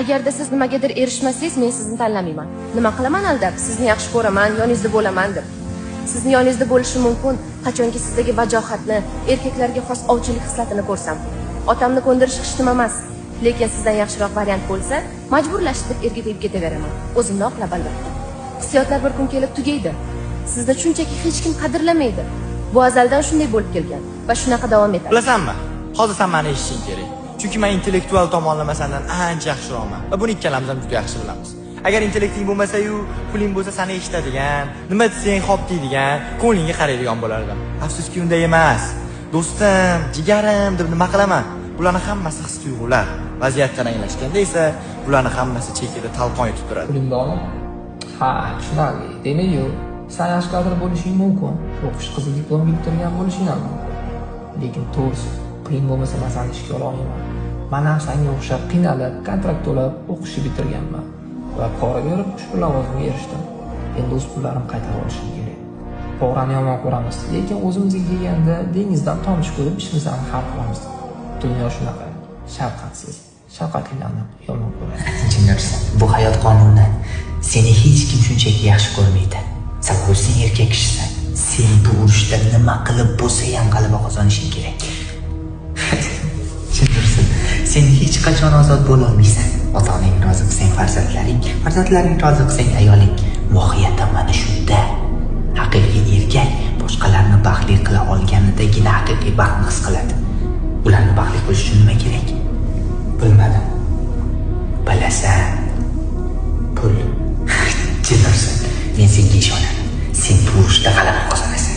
Agarda siz nimagadir erishmasangiz, men sizni tanlamayman. Nima qilaman aldab? Sizni yaxshi ko'raman, yoningizda bo'laman deb. Sizni yoningizda bo'lishi mumkin, qachonki sizdagi vajohatni, erkaklarga xos ovchilik xislatini ko'rsam. Otamni ko'ndirish hech nima emas, lekin sizdan yaxshiroq variant bo'lsa, majburlashib deb erga tegib ketaveraman. O'zimni oqlab albatta. Hissiyotlar bir kun kelib tugaydi. Sizni shunchaki hech kim qadrlamaydi. Bu azaldan shunday bo'lib kelgan va shunaqa davom etadi. Bilasanmi? Hozir sen meni eshitishing kerak. Chunki men intellektual tomonlama sendan ancha yaxshiroqman va buni ikkalamiz ham juda yaxshi bilamiz. Agar intellekting bo'lmasa-yu, puling bo'lsa seni eshitadigan, nima desang xo'p deydigan, ko'nglingga qaraydigan bo'lardim. Afsuski unday emas. Do'stim, jigarim deb nima qilaman? Bularning hammasi his-tuyg'ular. Vaziyat taranglashganda esa bularning hammasi chekida talqon etib turadi. Puling bormi? Ha, tushunarli. Demak-ku, sen yaxshi kadr bo'lishing mumkin. O'qish qizil diplomga bitirgan bo'lishing ham mumkin. Lekin to'g'risi, puling bo'lmasa men seni ishga ola olmayman. Men ham senga o'xshab qiynalib, kontrakt to'lab o'qishni bitirganman va pora berib ushbu lavozimga erishdim. Endi o'z pullarim qaytarib olishim kerak. Porani yomon ko'ramiz, lekin o'zimizga kelganda dengizdan tomchi ko'rib ishimizni hal qilamiz. Dunyo shunaqa, shafqatsiz. Shafqatlilarni yomon ko'radi. Tushunarsiz. Bu hayot qonuni. Seni hech kim shunchaki yaxshi ko'rmaydi. Sababi sen erkak kishisan. Sen bu urushda nima qilib bo'lsa ham g'alaba qozonishing kerak. Tushunarsiz. Sen hech qachon ozod bo'la olmaysan. Ota-onang rozi qilsang farzandlaring rozi qilsang ayoling. Mohiyatan mana shunda. Haqiqiy erkak boshqalarni baxtli qila olganidagina haqiqiy baxtni his qiladi. Ularni baxtli qilish uchun nima kerak? Bilmadim. Bilasan. Pul. Tushunarsiz. Men senga ishonaman. Sen bu urushda g'alaba qozonasan.